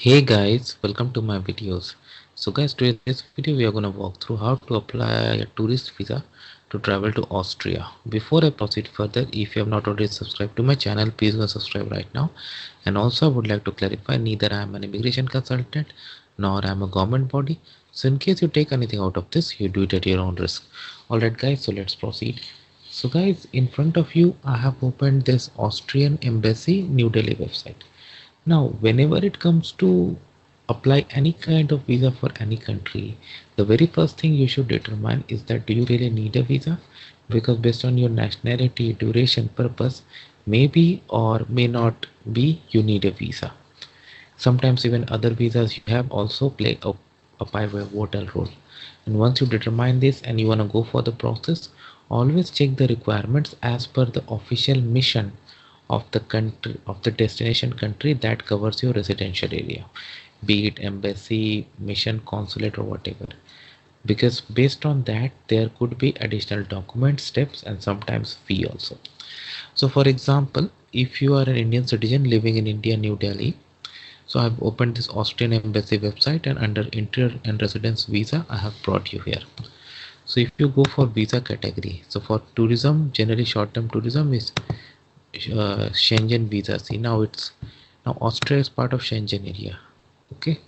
Hey guys, welcome to my videos. So guys, today this video we are going to walk through how to apply a tourist visa to travel to Austria. Before I proceed further, if you have not already subscribed to my channel, please go subscribe right now. And also I would like to clarify, neither I am an immigration consultant nor I am a government body. So in case you take anything out of this, you do it at your own risk. Alright guys, so let's proceed. So guys, in front of you I have opened this Austrian Embassy New Delhi website. Now, whenever it comes to apply any kind of visa for any country, the very first thing you should determine is that do you really need a visa? Because based on your nationality, duration, purpose, maybe or may not be, you need a visa. Sometimes even other visas you have also play a pivotal role. And once you determine this and you want to go for the process, always check the requirements as per the official mission of the country, of the destination country that covers your residential area, be it embassy, mission, consulate, or whatever. Because based on that there could be additional document steps and sometimes fee also. So for example, if you are an Indian citizen living in India, New Delhi, so I've opened this Austrian embassy website, and under inter and residence visa I have brought you here. So if you go for visa category, so for tourism, generally short-term tourism is Schengen Visa. See, now Austria is part of Schengen area. Okay.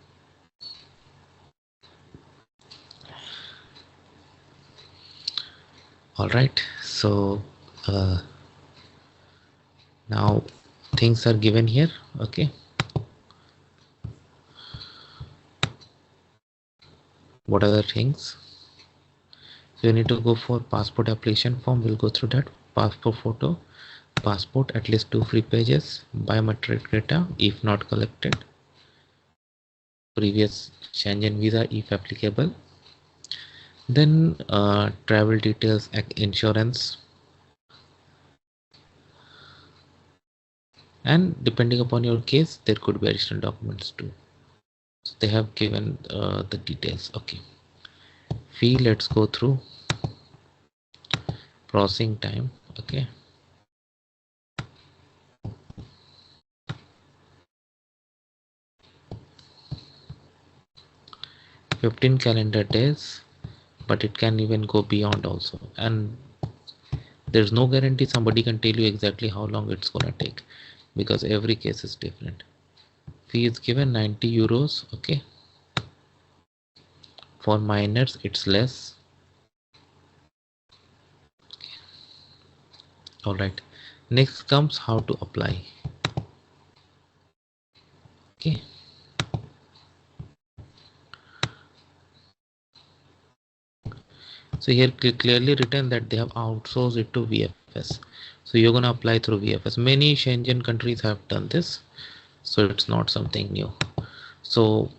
All right. So now things are given here. Okay. What are the things? So you need to go for passport application form. We'll go through that. Passport photo, passport, at least 2 free pages, biometric data if not collected, previous Schengen visa if applicable, then travel details, insurance, and depending upon your case there could be additional documents too. So they have given the details. Okay, fee, let's go through. Processing time, okay, 15 calendar days, but it can even go beyond also, and there's no guarantee somebody can tell you exactly how long it's gonna take because every case is different. Fee is given 90 euros. Okay, for minors it's less. All right, next comes how to apply. Okay, so here clearly written that they have outsourced it to VFS. So you're gonna apply through VFS. Many Schengen countries have done this, so it's not something new. So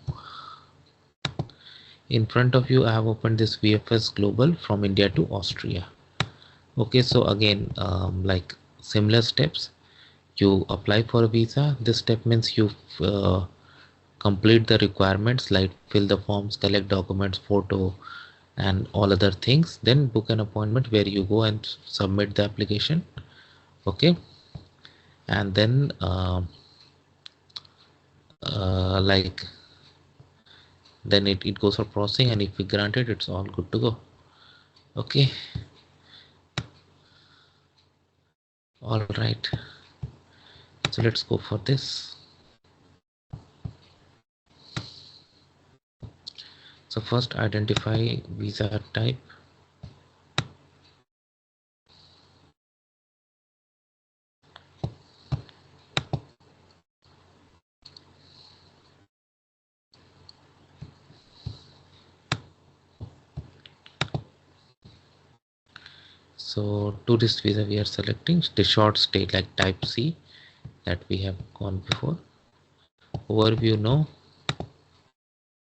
in front of you I have opened this VFS Global from India to Austria. Okay, so again like similar steps, you apply for a visa. This step means you complete the requirements like fill the forms, collect documents, photo, and all other things, then book an appointment where you go and submit the application. Okay, and then like then it goes for processing, and if we grant it, it's all good to go. Okay, all right, so let's go for this. So first identify visa type. So tourist visa we are selecting the short stay like type C that we have gone before. Overview, no.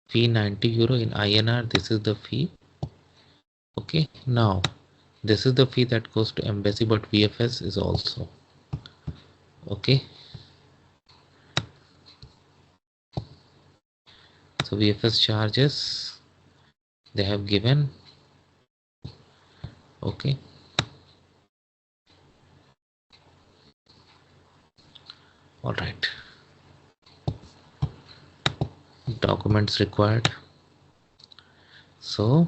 Fee 90 euro in INR, this is the fee. Okay, now this is the fee that goes to embassy, but VFS is also okay. So VFS charges they have given. Okay, all right. documents required. So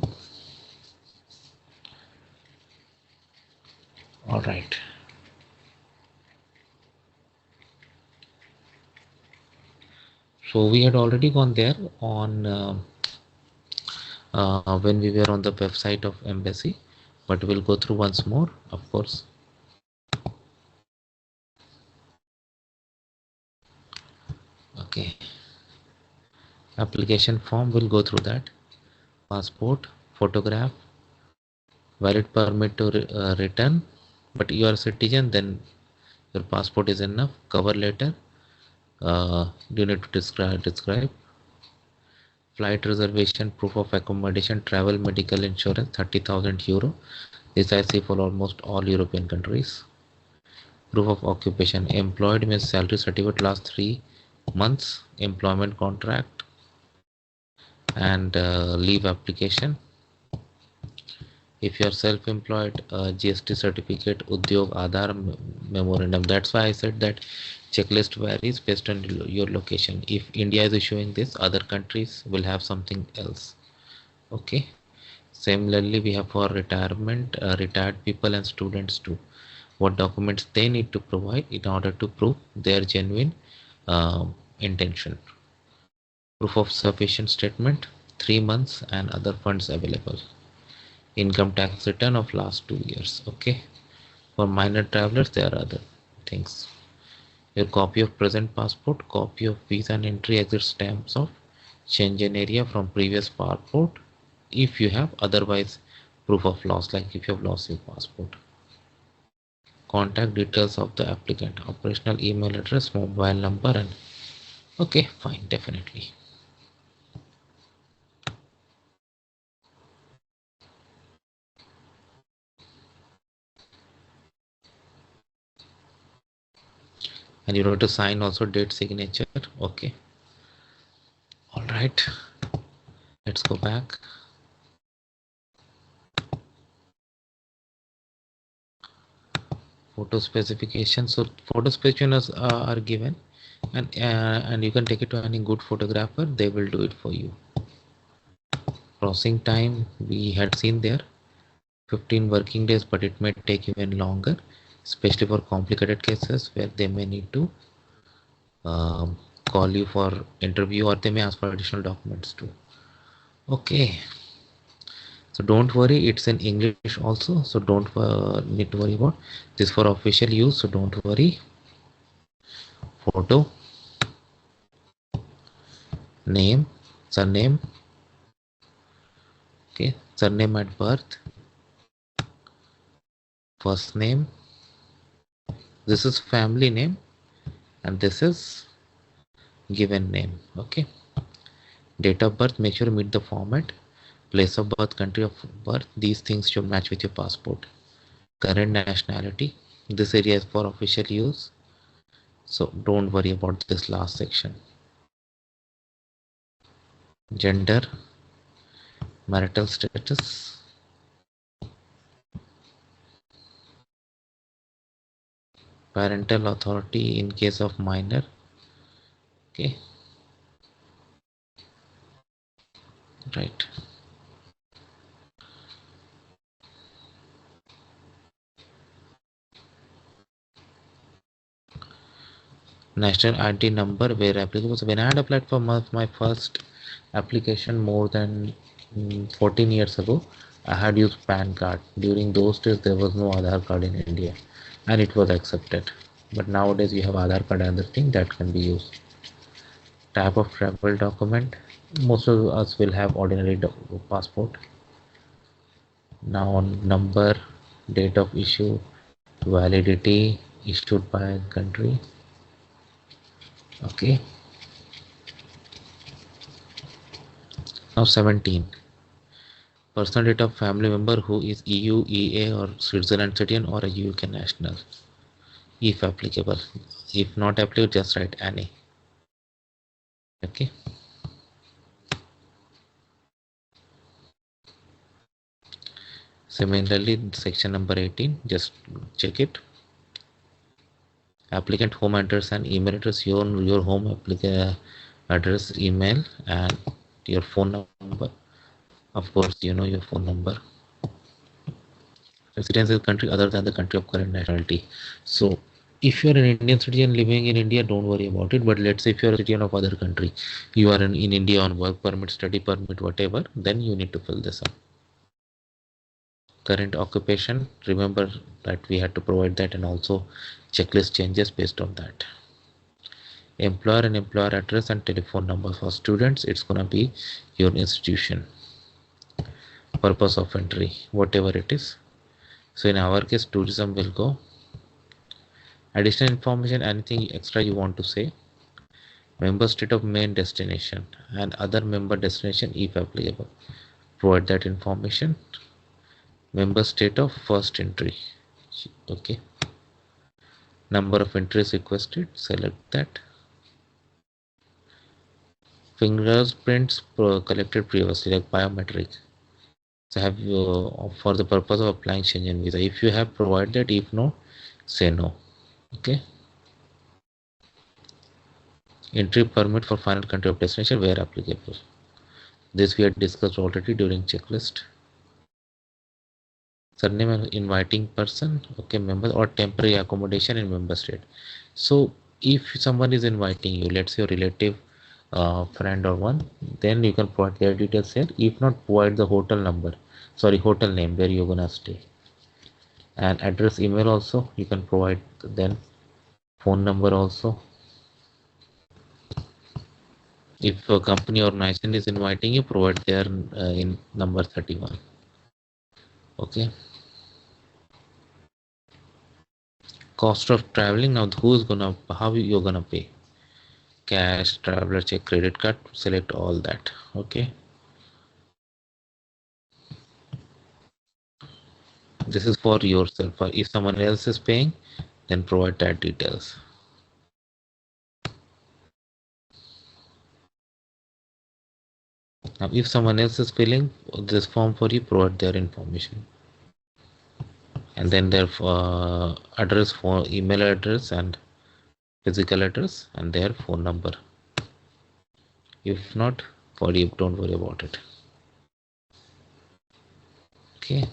all right, so we had already gone there on when we were on the website of embassy, but we'll go through once more, of course. Okay, application form, we'll go through that. Passport, photograph, valid permit to return, but you are a citizen, then your passport is enough. Cover letter, you need to describe flight reservation, proof of accommodation, travel, medical insurance, 30,000 euro. This I see for almost all European countries. Proof of occupation, employed means salary certificate last 3 months, employment contract, and leave application. If you are self-employed, GST certificate, Udyog, Aadhaar, memorandum. That's why I said that checklist varies based on your location. If India is issuing this, other countries will have something else. Okay. Similarly, we have for retirement, retired people and students too. What documents they need to provide in order to prove their genuine intention. Proof of sufficient statement, 3 months and other funds available. Income tax return of last 2 years. Okay. For minor travelers, there are other things. Your copy of present passport, copy of visa and entry exit stamps of Schengen area from previous passport, if you have, otherwise proof of loss, like if you have lost your passport. Contact details of the applicant, operational email address, mobile number, and okay, fine, definitely. And you need to sign also date signature. Okay, all right, let's go back. Photo specifications. So photo specifications are given, and you can take it to any good photographer, they will do it for you. Processing time, we had seen there 15 working days, but it may take even longer, especially for complicated cases where they may need to call you for interview, or they may ask for additional documents too. Okay, so don't worry, it's in English also, so don't need to worry about this for official use, so don't worry. Photo, name, surname, okay, surname at birth, first name, this is family name, and this is given name. Okay, date of birth, make sure you meet the format. Place of birth, country of birth, these things should match with your passport. Current nationality, this area is for official use, so don't worry about this last section. Gender, marital status, parental authority in case of minor. Okay, right. National ID number where applicable. So when I had applied for my first application more than 14 years ago, I had used PAN card. During those days, there was no Aadhaar card in India, and it was accepted. But nowadays, we have Aadhaar card and other thing that can be used. Type of travel document. Most of us will have ordinary passport. Now number, date of issue, validity, issued by country. Okay. Now 17. Personal data of family member who is EU, EA or Switzerland citizen or a UK national, if applicable. If not applicable, just write any. Okay. Similarly, section number 18, just check it. Applicant home address and email address, your home address, email, and your phone number. Of course, you know your phone number. Residence is country other than the country of current nationality. So if you are an Indian citizen living in India, don't worry about it. But let's say if you are a citizen of other country, you are in India on work permit, study permit, whatever, then you need to fill this up. Current occupation, remember that we had to provide that, and also checklist changes based on that. Employer and employer address and telephone number. For students, it's gonna be your institution. Purpose of entry, whatever it is. So in our case, tourism will go. Additional information, anything extra you want to say. Member state of main destination and other member destination if applicable. Provide that information. Member state of first entry. Okay. Number of entries requested. Select that. Fingerprints collected previously, like biometrics. So have for the purpose of applying Schengen visa. If you have, provide that. If no, say no. Okay. Entry permit for final country of destination where applicable. This we had discussed already during checklist. Surname and inviting person, okay, member or temporary accommodation in member state. So if someone is inviting you, let's say your relative, friend or one, then you can provide their details here. If not, provide the hotel number, sorry, hotel name where you're gonna stay, and address, email also you can provide, then phone number also. If a company or organization is inviting you, provide their in number 31. Okay. Cost of traveling. Now who's gonna, how you're gonna pay? Cash, traveler check, credit card, select all that. Okay. This is for yourself. If someone else is paying, then provide that details. Now if someone else is filling this form for you, provide their information, and then their address, for email address and physical address, and their phone number. If not, for you, don't worry about it. Okay.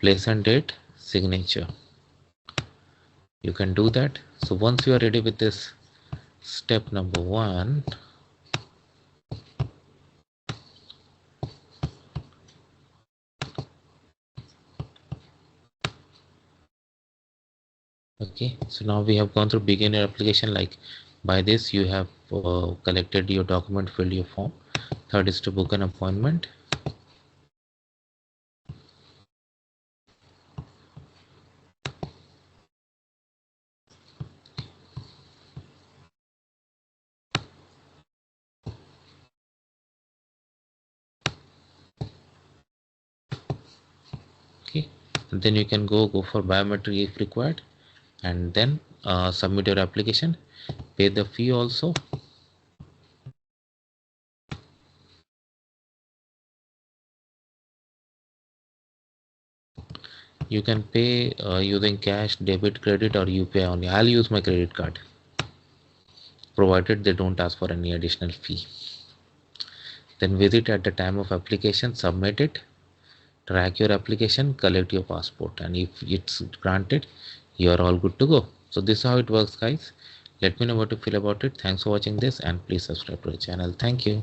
Place and date, signature. You can do that. So once you are ready with this step number 1, okay, so now we have gone through beginner application. Like by this you have collected your document, filled your form. Third is to book an appointment. Okay, and then you can go for biometric if required, and then submit your application, pay the fee also. You can pay using cash, debit, credit, or UPI only. I'll use my credit card, provided they don't ask for any additional fee. Then visit at the time of application, submit it, track your application, collect your passport, and if it's granted, you are all good to go. So this is how it works, guys. Let me know what you feel about it. Thanks for watching this, and please subscribe to the channel. Thank you.